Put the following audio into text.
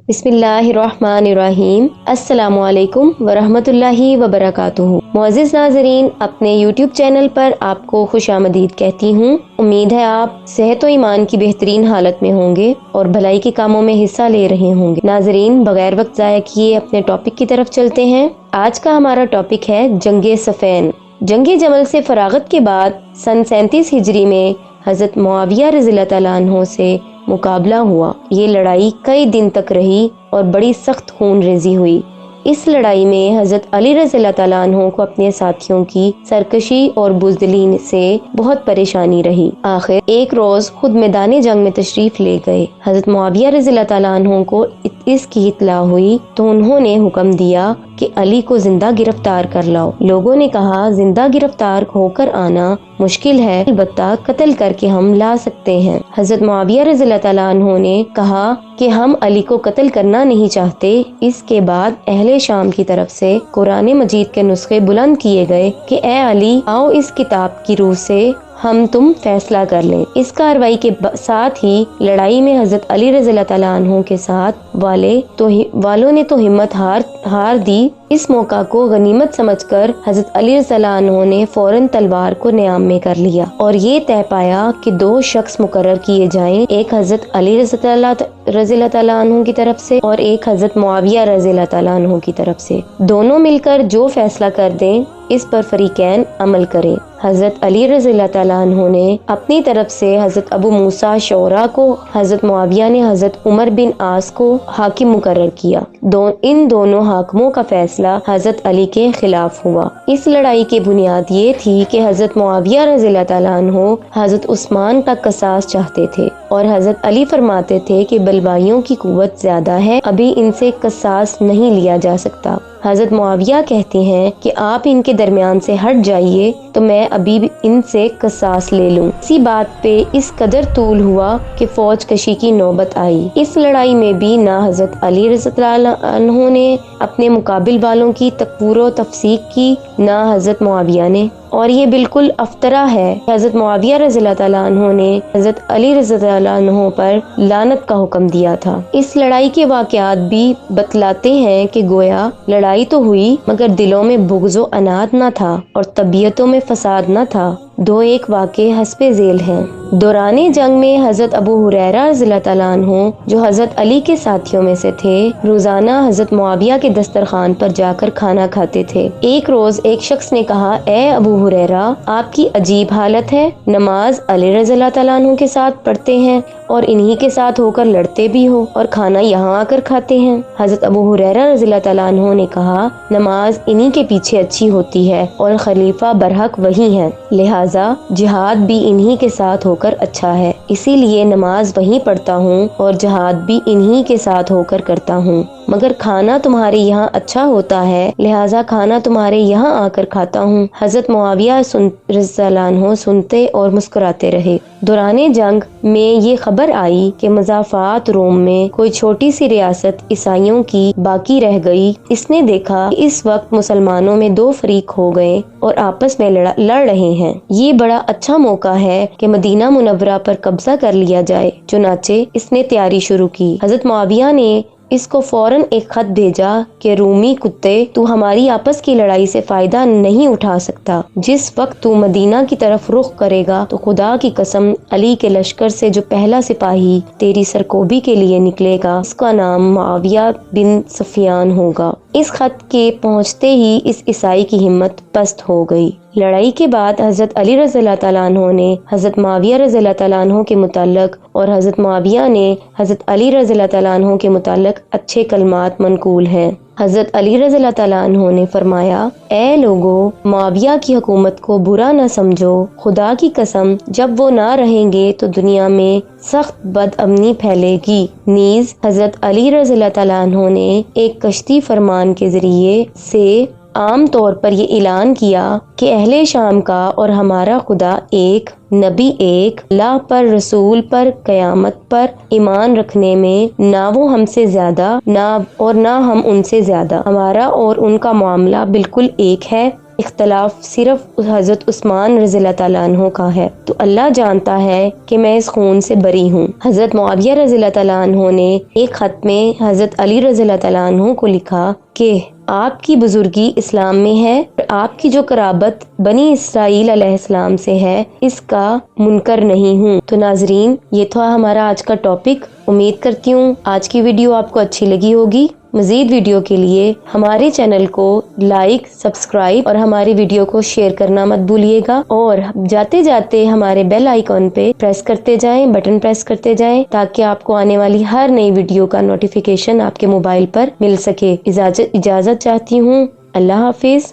بسم اللہ الرحمن الرحیم۔ السلام علیکم ورحمۃ اللہ وبرکاتہ۔ معزز ناظرین، اپنے یوٹیوب چینل پر آپ کو خوش آمدید کہتی ہوں۔ امید ہے آپ صحت و ایمان کی بہترین حالت میں ہوں گے اور بھلائی کے کاموں میں حصہ لے رہے ہوں گے۔ ناظرین، بغیر وقت ضائع کیے اپنے ٹاپک کی طرف چلتے ہیں۔ آج کا ہمارا ٹاپک ہے جنگ صفین۔ جنگ جمل سے فراغت کے بعد سن 37 ہجری میں حضرت معاویہ رضی اللہ تعالیٰ عنہ سے مقابلہ ہوا۔ یہ لڑائی کئی دن تک رہی اور بڑی سخت خون ریزی ہوئی۔ اس لڑائی میں حضرت علی رضی اللہ تعالیٰ عنہ کو اپنے ساتھیوں کی سرکشی اور بزدلی سے بہت پریشانی رہی۔ آخر ایک روز خود میدان جنگ میں تشریف لے گئے۔ حضرت معاویہ رضی اللہ تعالیٰ عنہ کو اس کی اطلاع ہوئی تو انہوں نے حکم دیا کہ علی کو زندہ گرفتار کر لاؤ۔ لوگوں نے کہا زندہ گرفتار ہو کر آنا مشکل ہے، البتہ قتل کر کے ہم لا سکتے ہیں۔ حضرت معاویہ رضی اللہ تعالیٰ عنہ نے کہا کہ ہم علی کو قتل کرنا نہیں چاہتے۔ اس کے بعد اہل شام کی طرف سے قرآن مجید کے نسخے بلند کیے گئے کہ اے علی، آؤ اس کتاب کی روح سے ہم تم فیصلہ کر لیں۔ اس کارروائی کے ساتھ ہی لڑائی میں حضرت علی رضی اللہ تعالیٰ عنہ کے ساتھ والوں نے تو ہمت ہار دی۔ اس موقع کو غنیمت سمجھ کر حضرت علی رضی اللہ عنہ نے فوراً تلوار کو نیام میں کر لیا اور یہ طے پایا کہ دو شخص مقرر کیے جائیں، ایک حضرت علی رضی اللہ تعالیٰ عنہ کی طرف سے اور ایک حضرت معاویہ رضی اللہ تعالیٰ عنہ کی طرف سے۔ دونوں مل کر جو فیصلہ کر دیں اس پر فریقین عمل کریں۔ حضرت علی رضی اللہ تعالیٰ عنہ نے اپنی طرف سے حضرت ابو موسیٰ شعرا کو، حضرت معاویہ نے حضرت عمر بن عاص کو حاکم مقرر کیا۔ ان دونوں حاکموں کا فیصلہ حضرت علی کے خلاف ہوا۔ اس لڑائی کی بنیاد یہ تھی کہ حضرت معاویہ رضی اللہ تعالیٰ عنہ حضرت عثمان کا قصاص چاہتے تھے اور حضرت علی فرماتے تھے کہ بلوائیوں کی قوت زیادہ ہے، ابھی ان سے قصاص نہیں لیا جا سکتا۔ حضرت معاویہ کہتے ہیں کہ آپ ان کے درمیان سے ہٹ جائیے تو میں ابھی ان سے قصاص لے لوں۔ اسی بات پہ اس قدر طول ہوا کہ فوج کشی کی نوبت آئی۔ اس لڑائی میں بھی نہ حضرت علی رضی اللہ عنہ نے اپنے مقابل والوں کی تکفیر و تفسیق کی، نہ حضرت معاویہ نے، اور یہ بالکل افطرا ہے۔ حضرت معاویہ رضی اللہ تعالیٰ عنہ نے حضرت علی رضی اللہ عنہ پر لعنت کا حکم دیا تھا۔ اس لڑائی کے واقعات بھی بتلاتے ہیں کہ گویا لڑائی تو ہوئی مگر دلوں میں بغض و عناد نہ تھا اور طبیعتوں میں فساد نہ تھا۔ دو ایک واقعے حسب ذیل ہیں۔ دوران جنگ میں حضرت ابو ہریرہ رضی اللہ تعالیٰ عنہ جو حضرت علی کے ساتھیوں میں سے تھے، روزانہ حضرت معاویہ کے دسترخوان پر جا کر کھانا کھاتے تھے۔ ایک روز ایک شخص نے کہا، اے ابو ہریرہ، آپ کی عجیب حالت ہے، نماز علی رضی اللہ تعالیٰ عنہ کے ساتھ پڑھتے ہیں اور انہی کے ساتھ ہو کر لڑتے بھی ہو اور کھانا یہاں آ کر کھاتے ہیں۔ حضرت ابو ہریرہ رضی اللہ تعالیٰ عنہ نے کہا، نماز انہی کے پیچھے اچھی ہوتی ہے اور خلیفہ برحق وہی ہے، لہٰذا جہاد بھی انہی کے ساتھ ہو کر اچھا ہے، اسی لیے نماز وہیں پڑھتا ہوں اور جہاد بھی انہی کے ساتھ ہو کر کرتا ہوں، مگر کھانا تمہارے یہاں اچھا ہوتا ہے لہٰذا کھانا تمہارے یہاں آ کر کھاتا ہوں۔ حضرت معاویہ رضی اللہ عنہ سنتے اور مسکراتے رہے۔ دوران جنگ میں یہ خبر آئی کہ مضافات روم میں کوئی چھوٹی سی ریاست عیسائیوں کی باقی رہ گئی۔ اس نے دیکھا کہ اس وقت مسلمانوں میں دو فریق ہو گئے اور آپس میں لڑ رہے ہیں، یہ بڑا اچھا موقع ہے کہ مدینہ منورہ پر قبضہ کر لیا جائے۔ چنانچہ اس نے تیاری شروع کی۔ حضرت معاویہ نے اس کو فوراً ایک خط بھیجا کہ رومی کتے، تو ہماری آپس کی لڑائی سے فائدہ نہیں اٹھا سکتا۔ جس وقت تو مدینہ کی طرف رخ کرے گا تو خدا کی قسم علی کے لشکر سے جو پہلا سپاہی تیری سرکوبی کے لیے نکلے گا اس کا نام معاویہ بن سفیان ہوگا۔ اس خط کے پہنچتے ہی اس عیسائی کی ہمت پست ہو گئی۔ لڑائی کے بعد حضرت علی رضی اللہ تعالیٰ عنہ نے حضرت معاویہ رضی اللہ تعالیٰ عنہ کے متعلق اور حضرت معاویہ نے حضرت علی رضی اللہ تعالیٰ عنہ کے متعلق اچھے کلمات منقول ہیں۔ حضرت علی رضی اللہ تعالیٰ عنہ نے فرمایا، اے لوگو، معاویہ کی حکومت کو برا نہ سمجھو، خدا کی قسم جب وہ نہ رہیں گے تو دنیا میں سخت بد امنی پھیلے گی۔ نیز حضرت علی رضی اللہ تعالیٰ عنہ نے ایک کشتی فرمان کے ذریعے سے عام طور پر یہ اعلان کیا کہ اہل شام کا اور ہمارا خدا ایک، نبی ایک، اللہ پر، رسول پر، قیامت پر ایمان رکھنے میں نہ وہ ہم سے زیادہ نہ ہم ان سے زیادہ، ہمارا اور ان کا معاملہ بالکل ایک ہے۔ اختلاف صرف حضرت عثمان رضی اللہ تعالیٰ عنہ کا ہے، تو اللہ جانتا ہے کہ میں اس خون سے بری ہوں۔ حضرت معاویہ رضی اللہ تعالیٰ عنہ نے ایک خط میں حضرت علی رضی اللہ تعالیٰ عنہ کو لکھا کہ آپ کی بزرگی اسلام میں ہے اور آپ کی جو قرابت بنی اسرائیل علیہ السلام سے ہے اس کا منکر نہیں ہوں۔ تو ناظرین، یہ تھا ہمارا آج کا ٹاپک۔ امید کرتی ہوں آج کی ویڈیو آپ کو اچھی لگی ہوگی۔ مزید ویڈیو کے لیے ہمارے چینل کو لائک، سبسکرائب اور ہماری ویڈیو کو شیئر کرنا مت بھولیے گا، اور جاتے جاتے ہمارے بیل آئیکن پہ پریس کرتے جائیں، بٹن پریس کرتے جائیں، تاکہ آپ کو آنے والی ہر نئی ویڈیو کا نوٹیفیکیشن آپ کے موبائل پر مل سکے۔ اجازت چاہتی ہوں۔ اللہ حافظ۔